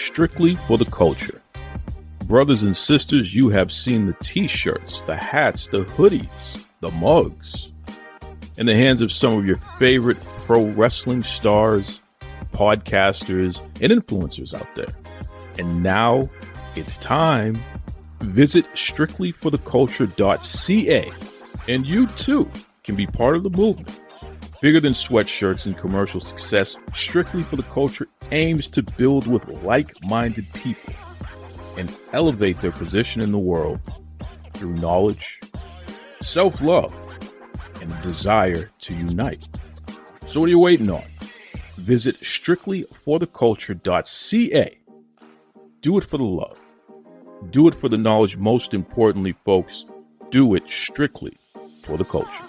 strictly for the culture. Brothers and sisters, you have seen the t-shirts, the hats, the hoodies, the mugs in the hands of some of your favorite pro wrestling stars, podcasters, and influencers out there. And now it's time. Visit strictlyfortheculture.ca and you too can be part of the movement. Bigger than sweatshirts and commercial success, Strictly for the Culture aims to build with like-minded people and elevate their position in the world through knowledge, self-love, and a desire to unite. So what are you waiting on? Visit strictlyfortheculture.ca. Do it for the love. Do it for the knowledge. Most importantly, folks, do it strictly for the culture.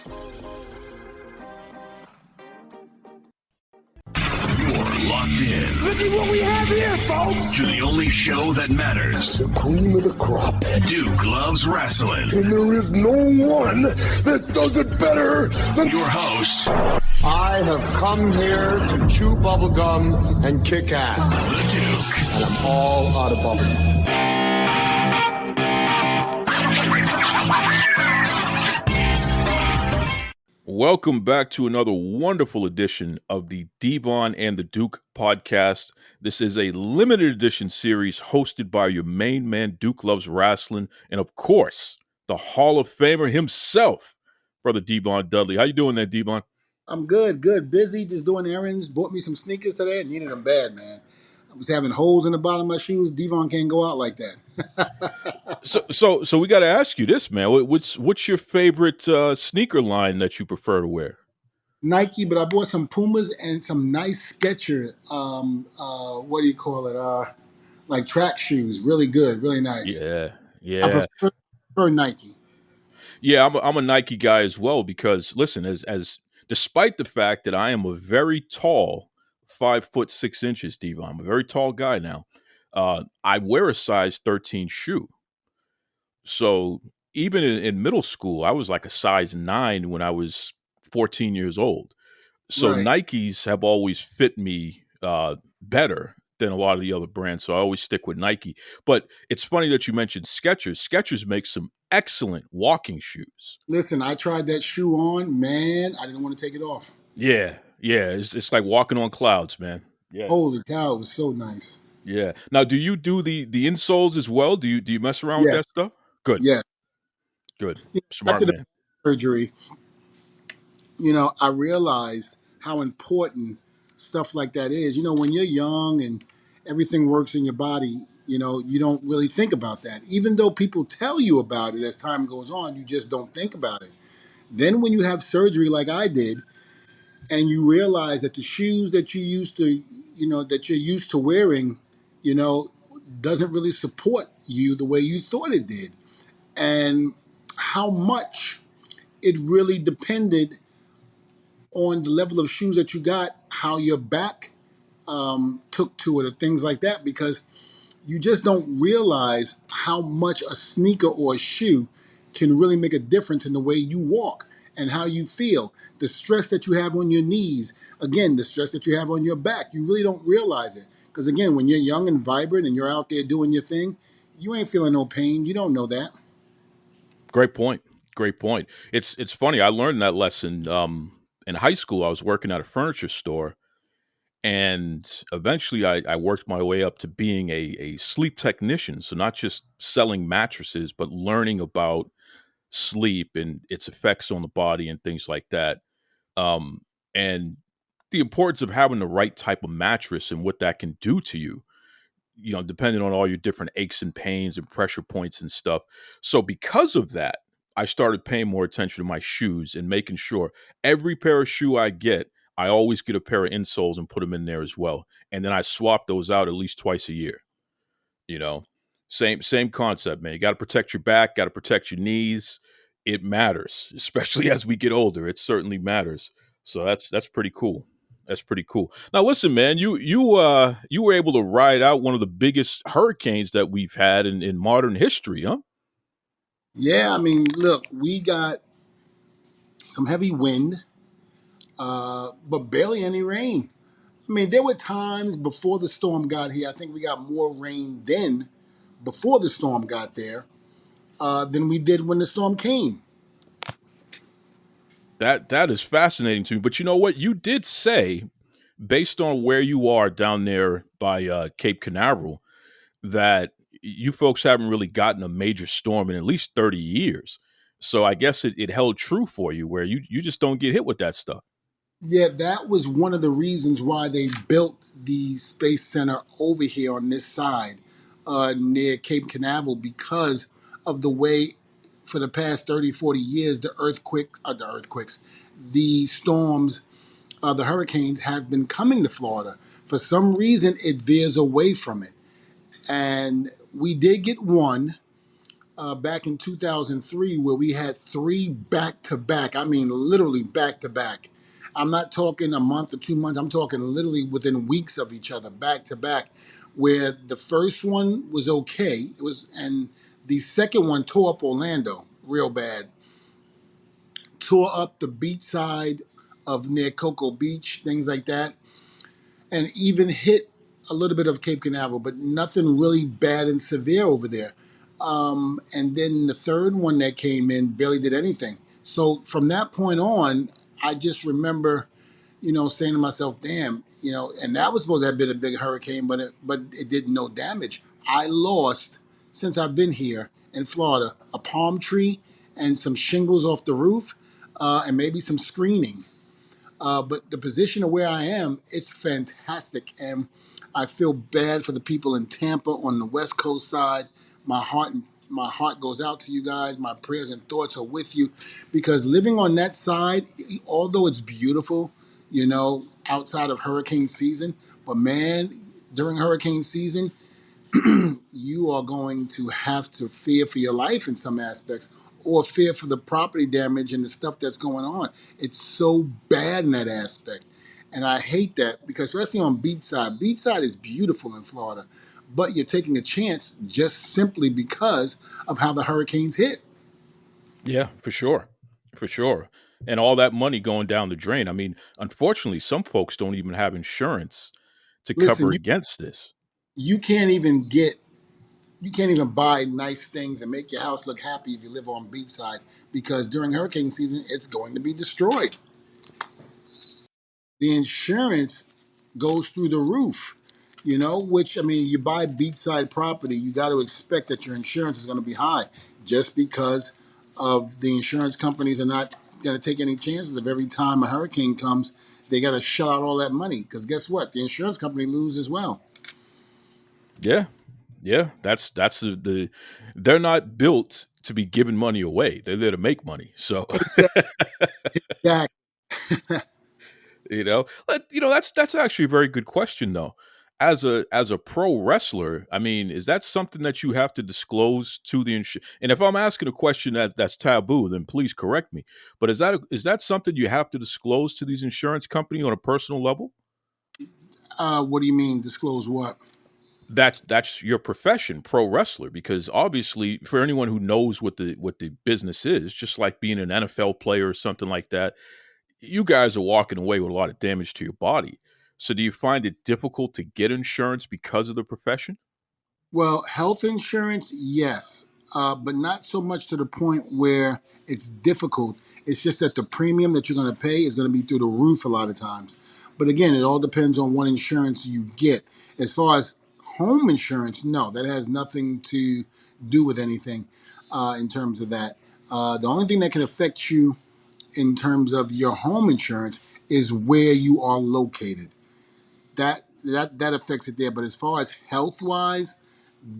You're locked in. Look at what we have here, folks. To the only show that matters. The cream of the crop. Duke Loves Rasslin. And there is no one that does it better than your host. I have come here to chew bubblegum and kick ass. The Duke. And I'm all out of bubblegum. Welcome back to another wonderful edition of the Devon and the Duke podcast. This is a limited edition series hosted by your main man, Duke Loves Rasslin, and of course, the Hall of Famer himself, Brother Devon Dudley. How you doing there, Devon? I'm good. Busy, just doing errands. Bought me some sneakers today and needed them bad, man. I was having holes in the bottom of my shoes. Devon can't go out like that. So we got to ask you this, man. What's your favorite sneaker line that you prefer to wear? Nike, but I bought some Pumas and some nice Skechers. What do you call it? Like track shoes. Really good, really nice. Yeah. I prefer Nike. Yeah, I'm a Nike guy as well because listen, as despite the fact that I am a very tall 5'6", Devon, I'm a very tall guy now. I wear a size 13 shoe. So even in middle school, I was like a size 9 when I was 14 years old. So Right. Nikes have always fit me better than a lot of the other brands. So I always stick with Nike. But it's funny that you mentioned Skechers. Skechers makes some excellent walking shoes. Listen, I tried that shoe on, man. I didn't want to take it off. Yeah. It's like walking on clouds, man. Yeah. Holy cow, it was so nice. Yeah. Now, do you do the insoles as well? Do you mess around with Yeah. that stuff? Good. Yeah. Good. Yeah, Smart after the man. surgery, I realized how important stuff like that is. When you're young and everything works in your body, you don't really think about that. Even though people tell you about it as time goes on, you just don't think about it. Then when you have surgery like I did, and you realize that the shoes that you used to, that you're used to wearing, doesn't really support you the way you thought it did. And how much it really depended on the level of shoes that you got, how your back took to it, or things like that, because you just don't realize how much a sneaker or a shoe can really make a difference in the way you walk and how you feel. The stress that you have on your knees, again, the stress that you have on your back, you really don't realize it. Because again, when you're young and vibrant and you're out there doing your thing, you ain't feeling no pain. You don't know that. Great point. It's funny. I learned that lesson in high school. I was working at a furniture store, and eventually I worked my way up to being a sleep technician. So not just selling mattresses, but learning about sleep and its effects on the body and things like that. And the importance of having the right type of mattress and what that can do to you, depending on all your different aches and pains and pressure points and stuff. So because of that, I started paying more attention to my shoes and making sure every pair of shoe I get, I always get a pair of insoles and put them in there as well. And then I swap those out at least twice a year. Same concept, man. You got to protect your back, got to protect your knees. It matters, especially as we get older. It certainly matters. So that's pretty cool. That's pretty cool. Now, listen, man, you were able to ride out one of the biggest hurricanes that we've had in modern history, huh? Yeah, look, we got some heavy wind, but barely any rain. I mean, there were times before the storm got here. I think we got more rain then, before the storm got there, than we did when the storm came. That is fascinating to me. But you know what? You did say, based on where you are down there by Cape Canaveral, that you folks haven't really gotten a major storm in at least 30 years. So I guess it held true for you where you just don't get hit with that stuff. Yeah, that was one of the reasons why they built the Space Center over here on this side, near Cape Canaveral, because of the way for the past 30, 40 years, the earthquakes, the storms, the hurricanes have been coming to Florida. For some reason, it veers away from it. And we did get one back in 2003 where we had three back to back. I mean, literally back to back. I'm not talking a month or 2 months. I'm talking literally within weeks of each other, back to back, where the first one was okay. And the second one tore up Orlando real bad, tore up the beach side of near Cocoa Beach, things like that, and even hit a little bit of Cape Canaveral, but nothing really bad and severe over there. And then the third one that came in barely did anything. So from that point on, I just remember, saying to myself, "Damn," and that was supposed to have been a big hurricane, but it did no damage. I lost, since I've been here in Florida, a palm tree and some shingles off the roof, and maybe some screening. But the position of where I am, it's fantastic, and I feel bad for the people in Tampa on the West Coast side. My heart goes out to you guys. My prayers and thoughts are with you, because living on that side, although it's beautiful, outside of hurricane season, but man, during hurricane season, you are going to have to fear for your life in some aspects, or fear for the property damage and the stuff that's going on. It's so bad in that aspect. And I hate that, because especially on beachside is beautiful in Florida, but you're taking a chance just simply because of how the hurricanes hit. Yeah, for sure. For sure. And all that money going down the drain. I mean, unfortunately, some folks don't even have insurance to Listen, cover against this. you can't even get you can't even buy nice things and make your house look happy if you live on beachside, because during hurricane season it's going to be destroyed. The insurance goes through the roof, which, I mean, you buy beachside property, you got to expect that your insurance is going to be high, just because of the insurance companies are not going to take any chances of every time a hurricane comes, they got to shell out all that money, because guess what? The insurance company loses as well. Yeah. Yeah. That's the they're not built to be giving money away. They're there to make money. So Exactly. that's actually a very good question though. As a pro wrestler, I mean, is that something that you have to disclose to the insurance? And if I'm asking a question that's taboo, then please correct me. But is that something you have to disclose to these insurance company on a personal level? What do you mean, disclose what? That's your profession, pro wrestler, because obviously for anyone who knows what the business is, just like being an NFL player or something like that, you guys are walking away with a lot of damage to your body. So do you find it difficult to get insurance because of the profession? Well, health insurance, yes, but not so much to the point where it's difficult. It's just that the premium that you're going to pay is going to be through the roof a lot of times. But again, it all depends on what insurance you get. As far as home insurance, no, that has nothing to do with anything in terms of that. The only thing that can affect you in terms of your home insurance is where you are located. That affects it there. But as far as health wise,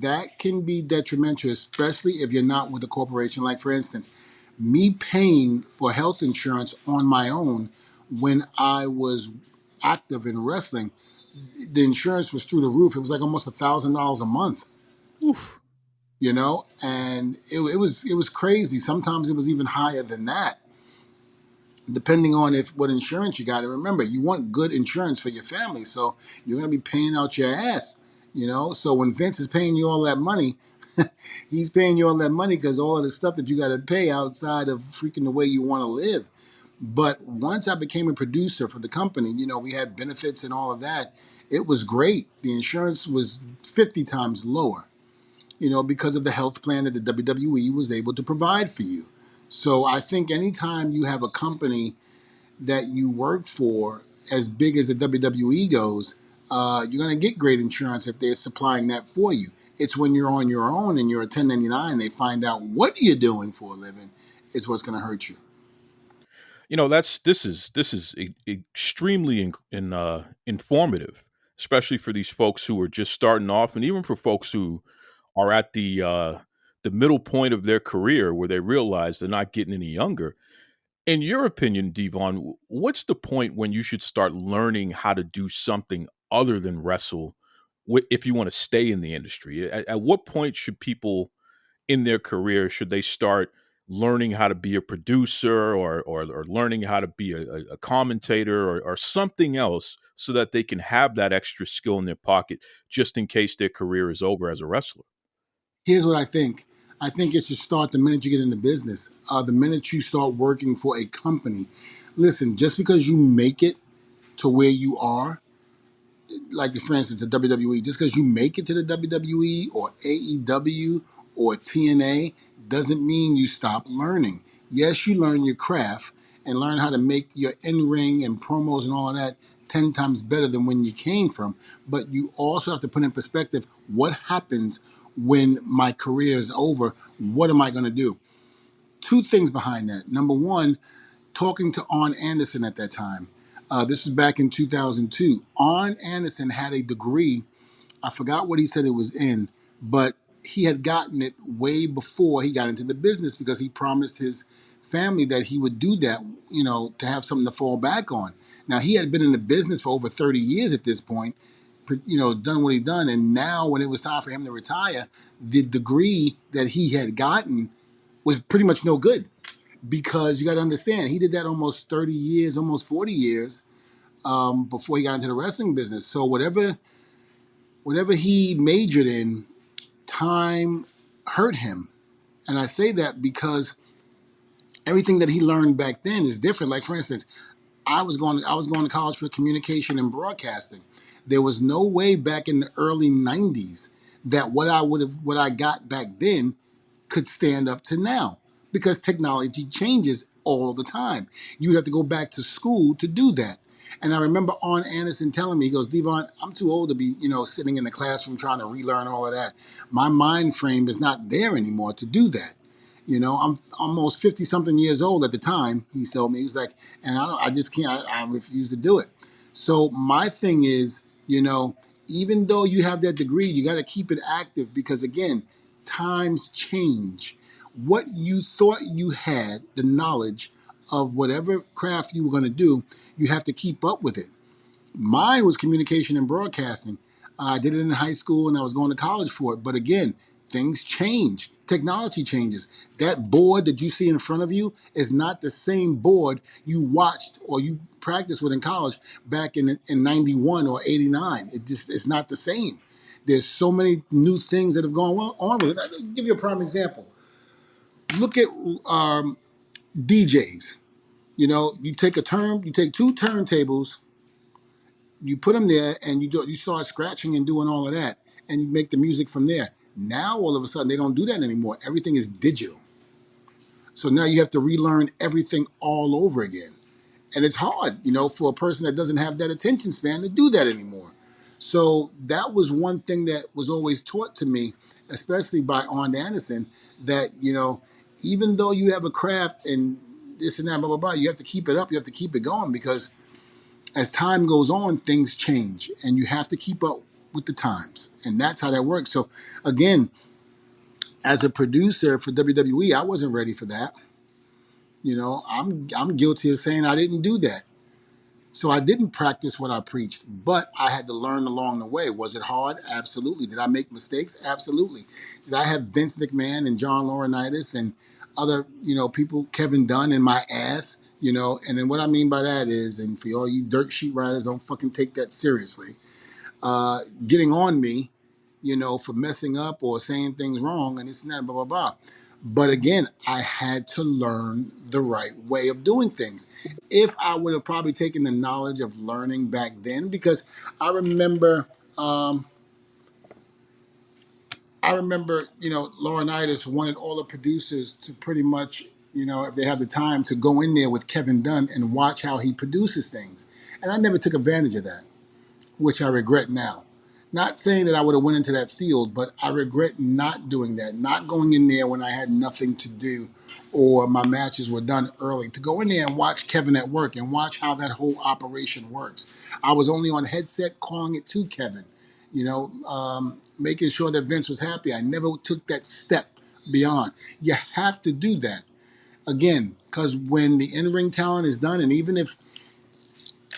that can be detrimental, especially if you're not with a corporation. Like, for instance, me paying for health insurance on my own when I was active in wrestling, the insurance was through the roof. It was like almost $1,000 a month, Oof. and it was crazy. Sometimes it was even higher than that, depending on if what insurance you got. And remember, you want good insurance for your family, so you're going to be paying out your ass. So when Vince is paying you all that money, he's paying you all that money because all of the stuff that you got to pay outside of freaking the way you want to live. But once I became a producer for the company, we had benefits and all of that. It was great. The insurance was 50 times lower, because of the health plan that the WWE was able to provide for you. So I think anytime you have a company that you work for as big as the WWE goes, you're going to get great insurance if they're supplying that for you. It's when you're on your own and you're a 1099, they find out what you're doing for a living is what's going to hurt you. Extremely informative, especially for these folks who are just starting off, and even for folks who are at the middle point of their career where they realize they're not getting any younger. In your opinion, Devon, what's the point when you should start learning how to do something other than wrestle if you want to stay in the industry? At what point should people in their career should they start learning how to be a producer or learning how to be a commentator or something else so that they can have that extra skill in their pocket just in case their career is over as a wrestler? Here's what I think. I think it should start the minute you get into business, the minute you start working for a company. Listen, just because you make it to where you are, like for instance, the WWE, just because you make it to the WWE or AEW or TNA doesn't mean you stop learning. Yes, you learn your craft and learn how to make your in-ring and promos and all of that 10 times better than when you came from. But you also have to put in perspective, what happens when my career is over? What am I going to do? Two things behind that. Number one, talking to Arn Anderson at that time. This was back in 2002. Arn Anderson had a degree. I forgot what he said it was in, but he had gotten it way before he got into the business because he promised his family that he would do that, to have something to fall back on. Now, he had been in the business for over 30 years at this point, done what he done. And now when it was time for him to retire, the degree that he had gotten was pretty much no good because you got to understand, he did that almost 30 years, almost 40 years before he got into the wrestling business. So whatever he majored in, time hurt him. And I say that because everything that he learned back then is different. Like for instance, I was going to college for communication and broadcasting. There was no way back in the early 90s that what I got back then could stand up to now because technology changes all the time. You'd have to go back to school to do that. And I remember Arn Anderson telling me, he goes, Devon, I'm too old to be, sitting in the classroom trying to relearn all of that. My mind frame is not there anymore to do that. I'm almost 50 something years old at the time. He told me, he was like, and I just can't, I refuse to do it. So my thing is, even though you have that degree, you got to keep it active because again, times change. What you thought you had, the knowledge of whatever craft you were going to do, you have to keep up with it. Mine was communication and broadcasting. I did it in high school and I was going to college for it. But again, things change. Technology changes. That board that you see in front of you is not the same board you watched or you practiced with in college back in 91 or 89. It's not the same. There's so many new things that have gone on with it. I'll give you a prime example. Look at DJs. You take you take two turntables, you put them there and you start scratching and doing all of that and you make the music from there. Now all of a sudden they don't do that anymore. Everything is digital. So now you have to relearn everything all over again. And it's hard, for a person that doesn't have that attention span to do that anymore. So that was one thing that was always taught to me, especially by Arn Anderson, that, even though you have a craft and this and that, blah, blah, blah, you have to keep it up. You have to keep it going because as time goes on, things change and you have to keep up with the times. And that's how that works. So again, as a producer for WWE, I wasn't ready for that. I'm guilty of saying I didn't do that. So I didn't practice what I preached, but I had to learn along the way. Was it hard? Absolutely. Did I make mistakes? Absolutely. Did I have Vince McMahon and John Laurinaitis and other, people, Kevin Dunn in my ass? And then what I mean by that is, and for all you dirt sheet riders, don't fucking take that seriously. Getting on me, for messing up or saying things wrong and this and that, blah, blah, blah. But again, I had to learn the right way of doing things. If I would have probably taken the knowledge of learning back then, because I remember, um, Laurinaitis wanted all the producers to pretty much, if they have the time, to go in there with Kevin Dunn and watch how he produces things. And I never took advantage of that, which I regret now. Not saying that I would have went into that field, but I regret not doing that, not going in there when I had nothing to do or my matches were done early, to go in there and watch Kevin at work and watch how that whole operation works. I was only on headset calling it to Kevin, making sure that Vince was happy. I never took that step beyond. You have to do that. Again, because when the in-ring talent is done, and even if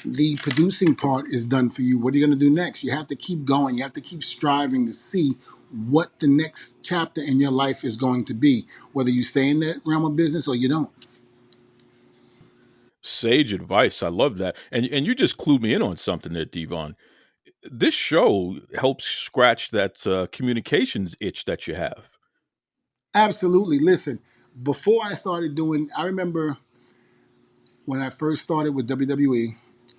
the producing part is done for you, what are you going to do next? You have to keep going. You have to keep striving to see what the next chapter in your life is going to be, whether you stay in that realm of business or you don't. Sage advice. I love that. And you just clued me in on something there, Devon. This show helps scratch that communications itch that you have. Absolutely. Listen, before I started doing, I remember when I first started with WWE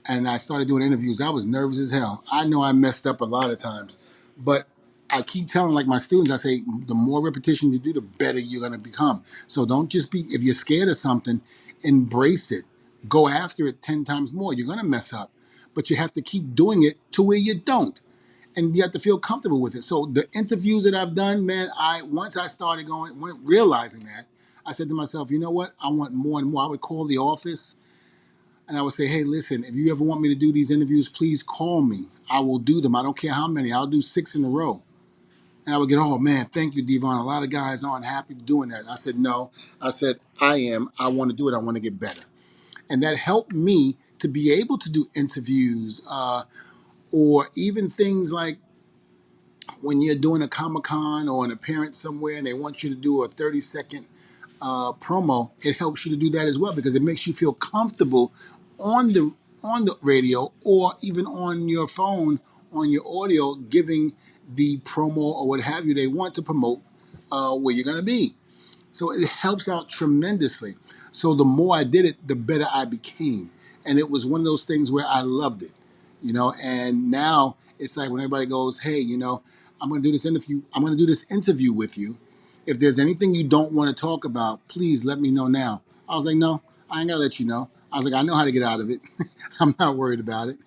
and I started doing interviews, I was nervous as hell. I know I messed up a lot of times, but I keep telling like my students, I say, the more repetition you do, the better you're going to become. So don't just be, if you're scared of something, embrace it. Go after it 10 times more. You're going to mess up, but you have to keep doing it to where you don't. And you have to feel comfortable with it. So the interviews that I've done, man, once I started realizing that, I said to myself, you know what? I want more and more. I would call the office and I would say, hey, listen, if you ever want me to do these interviews, please call me. I will do them. I don't care how many. I'll do 6 in a row. And I would get, oh, man, thank you, Devon. A lot of guys aren't happy doing that. I said, no. I said, I am. I want to do it. I want to get better. And that helped me to be able to do interviews or even things like when you're doing a Comic-Con or an appearance somewhere and they want you to do a 30-second promo, it helps you to do that as well because it makes you feel comfortable on the radio or even on your phone, on your audio, giving the promo or what have you they want to promote where you're going to be. So it helps out tremendously. So the more I did it, the better I became. And it was one of those things where I loved it, and now it's like when everybody goes, hey, I'm going to do this interview. I'm going to do this interview with you. If there's anything you don't want to talk about, please let me know now. I was like, no, I ain't got to let you know. I was like, I know how to get out of it. I'm not worried about it.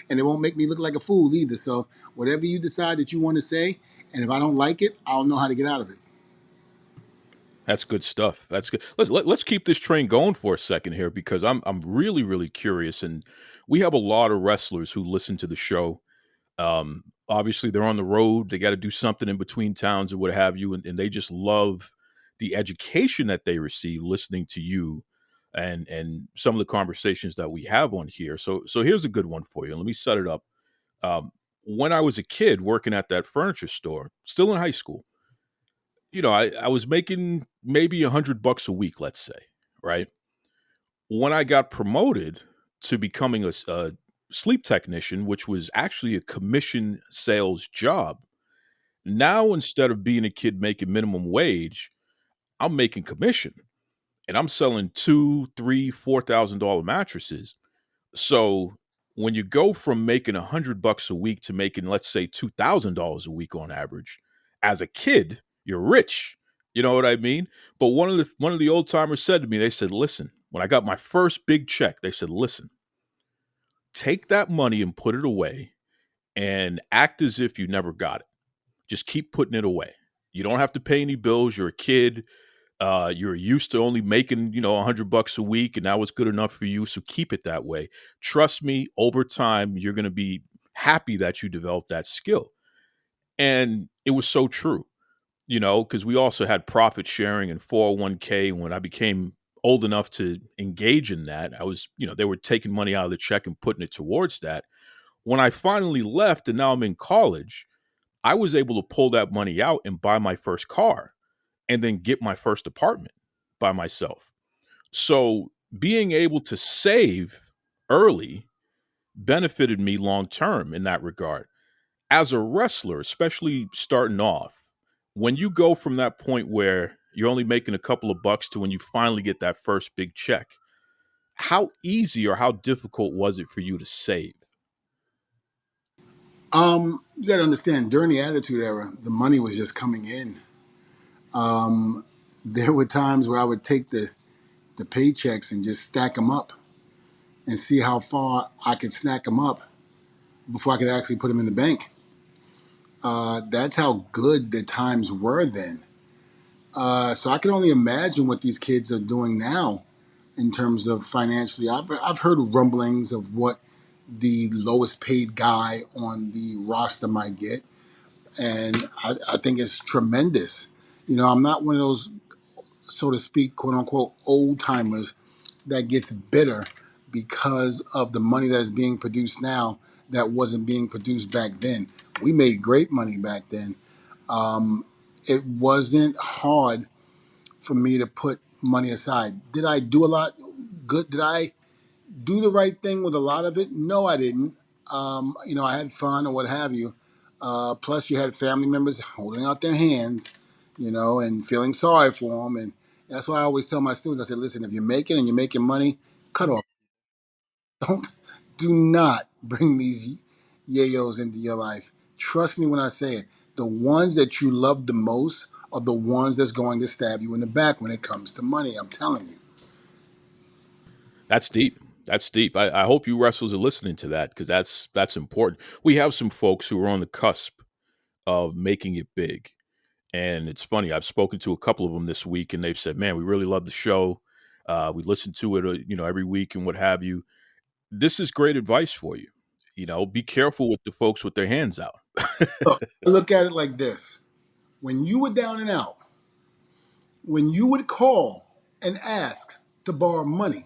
And it won't make me look like a fool either. So whatever you decide that you want to say, and if I don't like it, I'll know how to get out of it. That's good stuff. That's good. Let's keep this train going for a second here because I'm really really curious, and we have a lot of wrestlers who listen to the show. Obviously, they're on the road; they got to do something in between towns or what have you, and they just love the education that they receive listening to you, and some of the conversations that we have on here. So here's a good one for you. Let me set it up. When I was a kid working at that furniture store, still in high school, I was making maybe $100 a week, let's say, right? When I got promoted to becoming a sleep technician, which was actually a commission sales job, now instead of being a kid making minimum wage, I'm making commission and I'm selling two, three, $4,000 mattresses. So when you go from making $100 a week to making, let's say, $2,000 a week on average, as a kid, you're rich. You know what I mean? But one of the old timers said to me, they said, "Listen, when I got my first big check, they said, listen, take that money and put it away, and act as if you never got it. Just keep putting it away. You don't have to pay any bills. You're a kid. You're used to only making, $100 a week, and that was good enough for you. So keep it that way. Trust me, over time, you're going to be happy that you developed that skill." And it was so true, because we also had profit sharing and 401k. When I became old enough to engage in that, I was, they were taking money out of the check and putting it towards that. When I finally left and now I'm in college, I was able to pull that money out and buy my first car and then get my first apartment by myself. So being able to save early benefited me long term in that regard. As a wrestler, especially starting off, when you go from that point where You're only making a couple of bucks to when you finally get that first big check. How easy or how difficult was it for you to save? You got to understand, during the Attitude Era, the money was just coming in. There were times where I would take the paychecks and just stack them up and see how far I could stack them up before I could actually put them in the bank. That's how good the times were then. So I can only imagine what these kids are doing now in terms of financially. I've heard rumblings of what the lowest paid guy on the roster might get, and I think it's tremendous. I'm not one of those, so to speak, quote unquote, old timers that gets bitter because of the money that is being produced now that wasn't being produced back then. We made great money back then. It wasn't hard for me to put money aside. Did I do a lot good? Did I do the right thing with a lot of it? No, I didn't. I had fun or what have you. Plus, you had family members holding out their hands, and feeling sorry for them. And that's why I always tell my students, I said, listen, if you're making and you're making money, cut off. Don't, do not bring these yayos into your life. Trust me when I say it. The ones that you love the most are the ones that's going to stab you in the back when it comes to money. I'm telling you. That's deep. That's deep. I hope you wrestlers are listening to that because that's important. We have some folks who are on the cusp of making it big. And it's funny, I've spoken to a couple of them this week, and they've said, "Man, we really love the show. We listen to it, every week and what have you." This is great advice for you. Be careful with the folks with their hands out. Look, I look at it like this. When you were down and out, when you would call and ask to borrow money,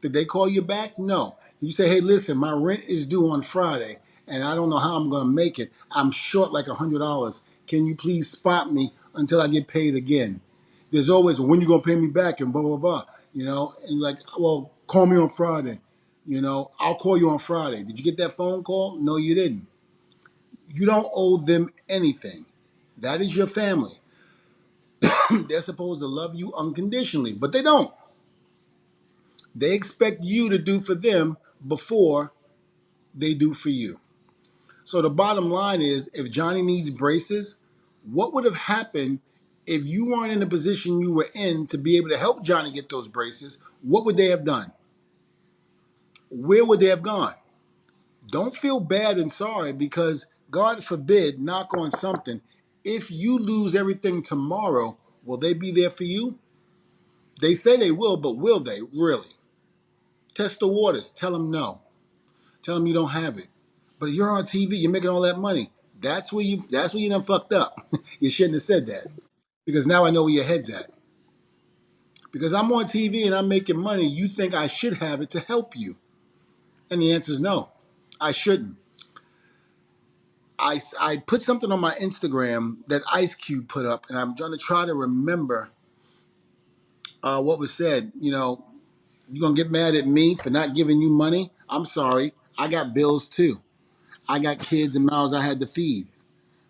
did they call you back? No. You say, hey, listen, my rent is due on Friday, and I don't know how I'm going to make it. I'm short like $100. Can you please spot me until I get paid again? There's always, when you going to pay me back and blah, blah, blah. And like, well, call me on Friday. I'll call you on Friday. Did you get that phone call? No, you didn't. You don't owe them anything. That is your family. They're supposed to love you unconditionally, but they don't. They expect you to do for them before they do for you. So the bottom line is, if Johnny needs braces, what would have happened if you weren't in the position you were in to be able to help Johnny get those braces? What would they have done? Where would they have gone? Don't feel bad and sorry because God forbid, knock on something, if you lose everything tomorrow, will they be there for you? They say they will, but will they really? Test the waters. Tell them no. Tell them you don't have it. But you're on TV, you're making all that money. That's where you done fucked up. You shouldn't have said that. Because now I know where your head's at. Because I'm on TV and I'm making money, you think I should have it to help you. And the answer is no. I shouldn't. I put something on my Instagram that Ice Cube put up, and I'm trying to try to remember what was said. You're going to get mad at me for not giving you money? I'm sorry. I got bills too. I got kids and mouths I had to feed.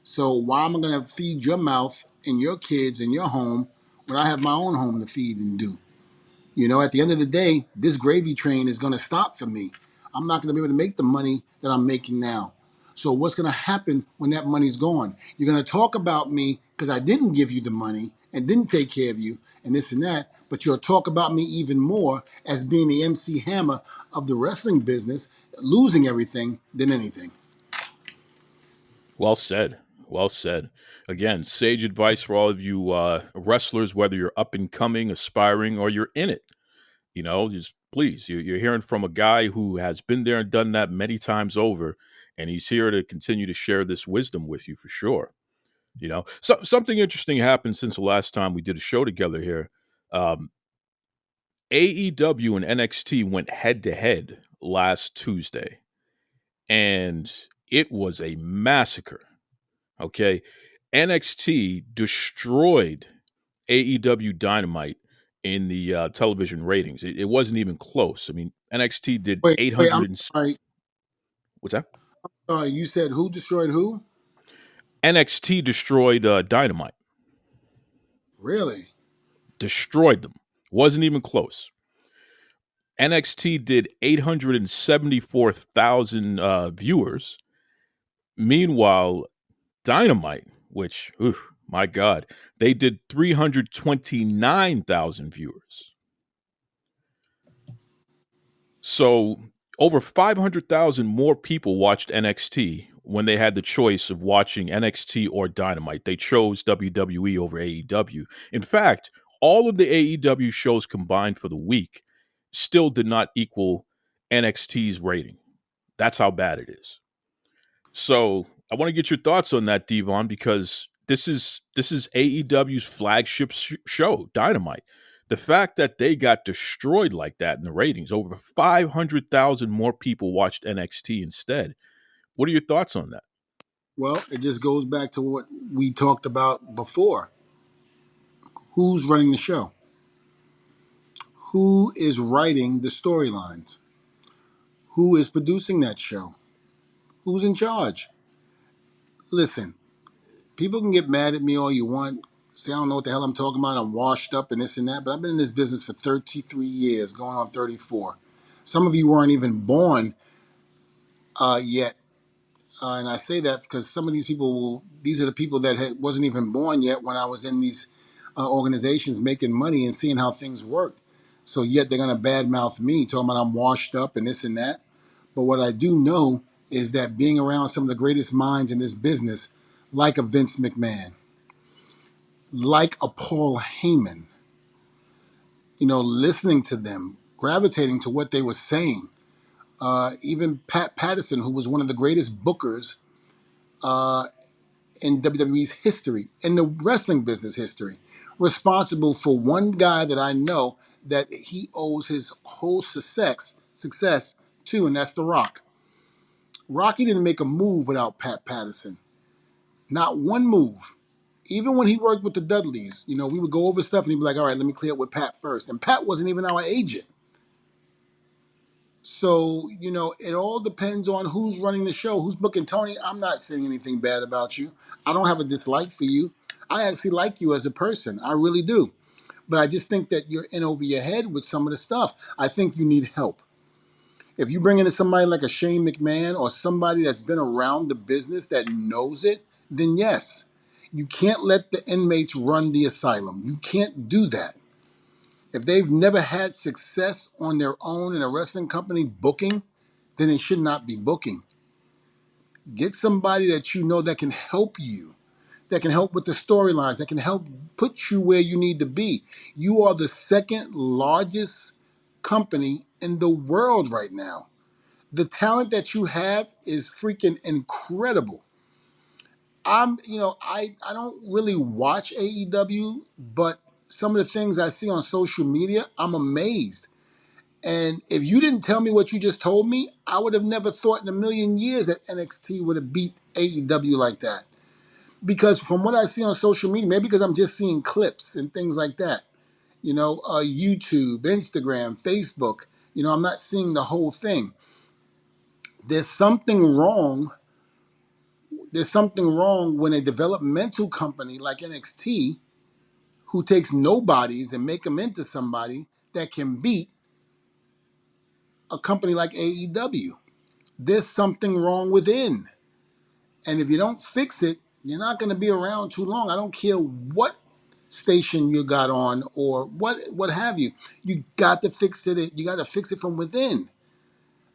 So why am I going to feed your mouth and your kids and your home when I have my own home to feed and do? At the end of the day, this gravy train is going to stop for me. I'm not going to be able to make the money that I'm making now. So what's going to happen when that money's gone? You're going to talk about me because I didn't give you the money and didn't take care of you and this and that, but you'll talk about me even more as being the MC Hammer of the wrestling business, losing everything than anything. Well said. Well said. Again, sage advice for all of you wrestlers, whether you're up and coming, aspiring, or you're in it. Just please, you're hearing from a guy who has been there and done that many times over, and he's here to continue to share this wisdom with you for sure. Something interesting happened since the last time we did a show together here. AEW and NXT went head to head last Tuesday, and it was a massacre. Okay. NXT destroyed AEW Dynamite in the television ratings. It wasn't even close. I mean, NXT did Wait, 800 I'm and sorry. what's that? Sorry, you said who destroyed who? NXT destroyed Dynamite. Really? Destroyed them. Wasn't even close. NXT did 874,000 viewers. Meanwhile, Dynamite, which, my God, they did 329,000 viewers. So over 500,000 more people watched NXT when they had the choice of watching NXT or Dynamite. They chose WWE over AEW. In fact, all of the AEW shows combined for the week still did not equal NXT's rating. That's how bad it is. So I want to get your thoughts on that, Devon, because this is AEW's flagship show, Dynamite. The fact that they got destroyed like that in the ratings, over 500,000 more people watched NXT instead. What are your thoughts on that? Well, it just goes back to what we talked about before. Who's running the show? Who is writing the storylines? Who is producing that show? Who's in charge? Listen, people can get mad at me all you want. Say I don't know what the hell I'm talking about. I'm washed up and this and that. But I've been in this business for 33 years, going on 34. Some of you weren't even born yet. And I say that because some of these people these are the people that wasn't even born yet when I was in these organizations making money and seeing how things worked. So yet they're going to badmouth me, talking about I'm washed up and this and that. But what I do know is that being around some of the greatest minds in this business, like a Vince McMahon, like a Paul Heyman, listening to them, gravitating to what they were saying. Even Pat Patterson, who was one of the greatest bookers uh, in WWE's history, in the wrestling business history, responsible for one guy that I know that he owes his whole success to, and that's The Rock. Rocky didn't make a move without Pat Patterson. Not one move. Even when he worked with the Dudleys, we would go over stuff and he'd be like, all right, let me clear up with Pat first. And Pat wasn't even our agent. So, it all depends on who's running the show, who's booking. Tony, I'm not saying anything bad about you. I don't have a dislike for you. I actually like you as a person. I really do. But I just think that you're in over your head with some of the stuff. I think you need help. If you bring in somebody like a Shane McMahon or somebody that's been around the business that knows it, then yes. You can't let the inmates run the asylum. You can't do that. If they've never had success on their own in a wrestling company booking, then they should not be booking. Get somebody that you know that can help you, that can help with the storylines, that can help put you where you need to be. You are the second largest company in the world right now. The talent that you have is freaking incredible. I don't really watch AEW, but some of the things I see on social media, I'm amazed. And if you didn't tell me what you just told me, I would have never thought in a million years that NXT would have beat AEW like that. Because from what I see on social media, maybe because I'm just seeing clips and things like that, YouTube, Instagram, Facebook, I'm not seeing the whole thing. There's something wrong. There's something wrong when a developmental company like NXT, who takes nobodies and make them into somebody that can beat a company like AEW. There's something wrong within. And if you don't fix it, you're not going to be around too long. I don't care what station you got on or what have you. You got to fix it. You got to fix it from within.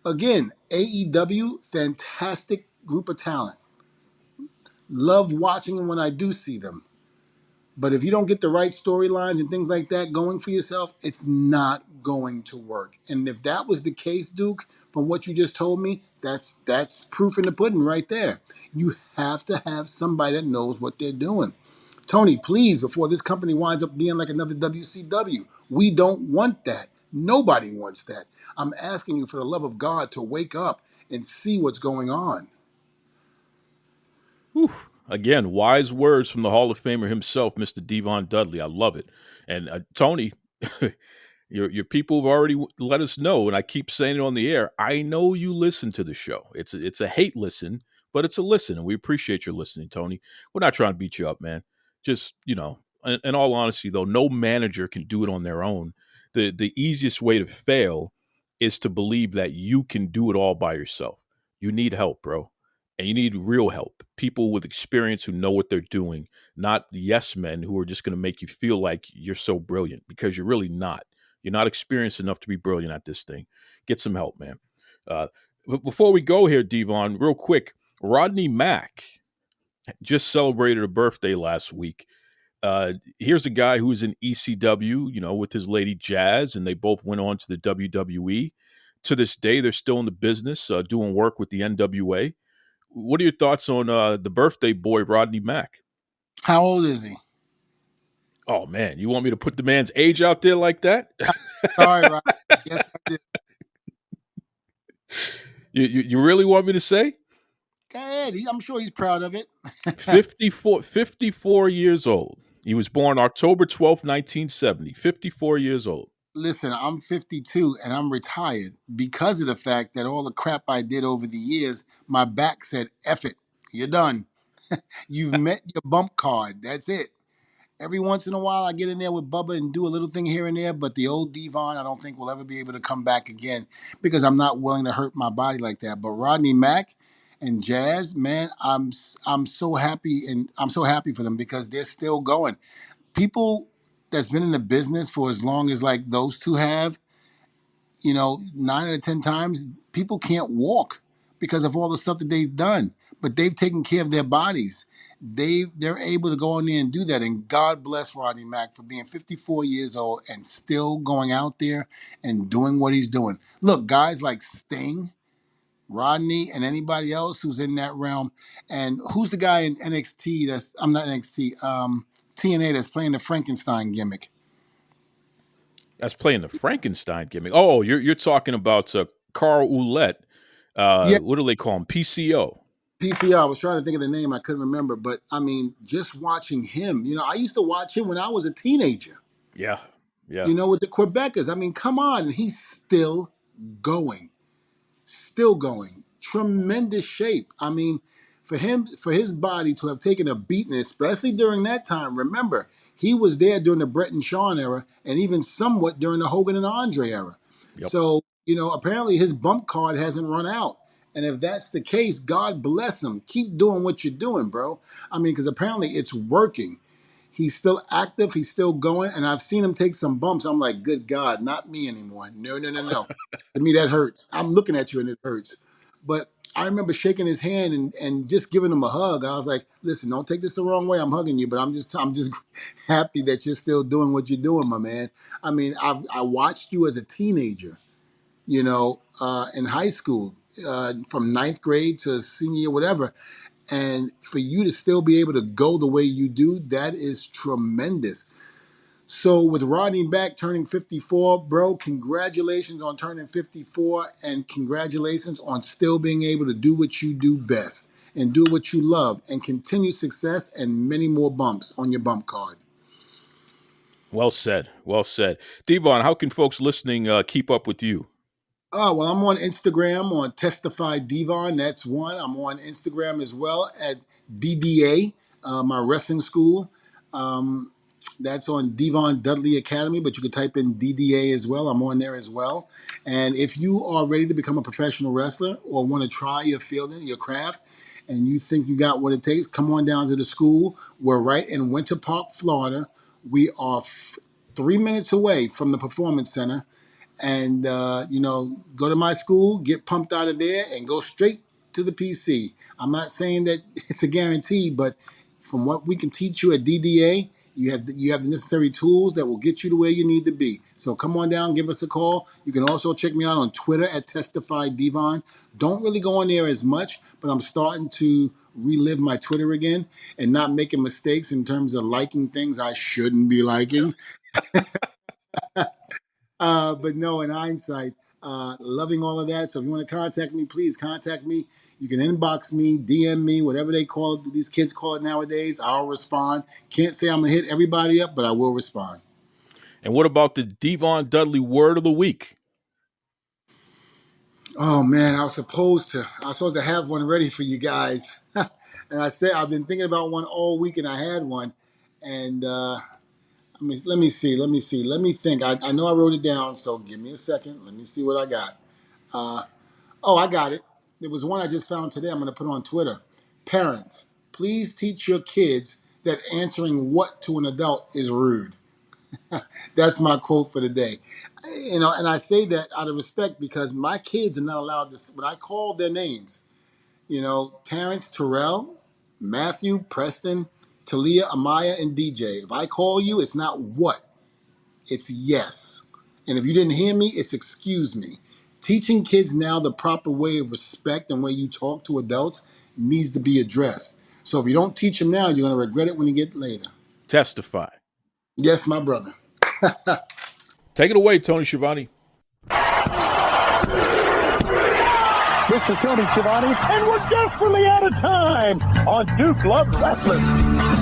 Again, AEW, fantastic group of talent. Love watching them when I do see them. But if you don't get the right storylines and things like that going for yourself, it's not going to work. And if that was the case, Duke, from what you just told me, that's proof in the pudding right there. You have to have somebody that knows what they're doing. Tony, please, before this company winds up being like another WCW, we don't want that. Nobody wants that. I'm asking you for the love of God to wake up and see what's going on. Whew. Again, wise words from the Hall of Famer himself, Mr. Devon Dudley. I love it. And Tony, your people have already let us know, and I keep saying it on the air. I know you listen to the show. It's a hate listen, but it's a listen, and we appreciate your listening, Tony. We're not trying to beat you up, man. Just in all honesty, though, no manager can do it on their own. The easiest way to fail is to believe that you can do it all by yourself. You need help, bro. And you need real help. People with experience who know what they're doing, not yes men who are just going to make you feel like you're so brilliant because you're really not. You're not experienced enough to be brilliant at this thing. Get some help, man. Uh, but before we go here, Devon, real quick, Rodney Mack just celebrated a birthday last week. Here's a guy who's in ECW, with his lady Jazz, and they both went on to the WWE. To this day, they're still in the business, doing work with the NWA. What are your thoughts on the birthday boy, Rodney Mack? How old is he? Oh, man, you want me to put the man's age out there like that? Sorry, Rod. Yes, I did. You really want me to say? Go ahead. I'm sure he's proud of it. 54 years old. He was born October 12th, 1970. 54 years old. Listen, I'm 52 and I'm retired because of the fact that all the crap I did over the years, my back said, F it, you're done. You've met your bump card. That's it. Every once in a while, I get in there with Bubba and do a little thing here and there, but the old Devon, I don't think will ever be able to come back again because I'm not willing to hurt my body like that. But Rodney Mack and Jazz, man, I'm so happy, and I'm so happy for them because they're still going. People that's been in the business for as long as like those two have, 9 out of 10 times, people can't walk because of all the stuff that they've done. But they've taken care of their bodies. They're able to go in there and do that. And God bless Rodney Mack for being 54 years old and still going out there and doing what he's doing. Look, guys like Sting, Rodney, and anybody else who's in that realm. And who's the guy in NXT I'm not NXT, TNA that's playing the Frankenstein gimmick? That's playing the Frankenstein gimmick. Oh, you're talking about Carl Ouellette. Yeah, What do they call him? PCO. PCR. I was trying to think of the name. I couldn't remember. But I mean, just watching him, I used to watch him when I was a teenager, Yeah, yeah. with the Quebecers. I mean, come on. He's still going. Still going. Tremendous shape. I mean, for his body to have taken a beating, especially during that time, remember, he was there during the Bret and Shawn era and even somewhat during the Hogan and Andre era. Yep. So, apparently his bump card hasn't run out. And if that's the case, God bless him. Keep doing what you're doing, bro. I mean, because apparently it's working. He's still active. He's still going. And I've seen him take some bumps. I'm like, good God, not me anymore. No, no, no, no. To me, that hurts. I'm looking at you and it hurts. But I remember shaking his hand and just giving him a hug. I was like, listen, don't take this the wrong way. I'm hugging you, but I'm just happy that you're still doing what you're doing, my man. I mean, I watched you as a teenager, in high school, from ninth grade to senior year, whatever. And for you to still be able to go the way you do, that is tremendous. So with Rodney Mack turning 54, bro, congratulations on turning 54 and congratulations on still being able to do what you do best and do what you love and continue success and many more bumps on your bump card. Well said. Well said. Devon, how can folks listening keep up with you? Oh, well, I'm on Instagram on Testify Devon. That's one. I'm on Instagram as well at DDA, my wrestling school. Um, that's on Devon Dudley Academy, but you can type in DDA as well. I'm on there as well. And if you are ready to become a professional wrestler or want to try your field in your craft and you think you got what it takes, come on down to the school. We're right in Winter Park, Florida. We are 3 minutes away from the Performance Center and go to my school, get pumped out of there, and go straight to the PC. I'm not saying that it's a guarantee, but from what we can teach you at DDA, you have the necessary tools that will get you to where you need to be. So come on down, give us a call. You can also check me out on Twitter at Testify Devon. Don't really go on there as much, but I'm starting to relive my Twitter again and not making mistakes in terms of liking things I shouldn't be liking. But no, in hindsight, loving all of that. So if you want to contact me, please contact me. You can inbox me, DM me, whatever they call it, these kids call it nowadays. I'll respond. Can't say I'm going to hit everybody up, but I will respond. And what about the Devon Dudley word of the week? Oh man, I was supposed to have one ready for you guys. And I've been thinking about one all week and I had one. And Let me see. Let me think. I know I wrote it down, so give me a second. Let me see what I got. Oh, I got it. There was one I just found today. I'm going to put on Twitter. Parents, please teach your kids that answering what to an adult is rude. That's my quote for the day. You know, and I say that out of respect because my kids are not allowed to. When I call their names, you know, Terrence, Terrell, Matthew, Preston, Talia, Amaya, and DJ. If I call you, it's not what, it's yes. And if you didn't hear me, it's excuse me. Teaching kids now the proper way of respect and way you talk to adults needs to be addressed. So if you don't teach them now, you're going to regret it when you get later. Testify. Yes, my brother. Take it away, Tony Schiavone. This is Tony Schiavone, and we're desperately out of time on Duke Loves Rasslin.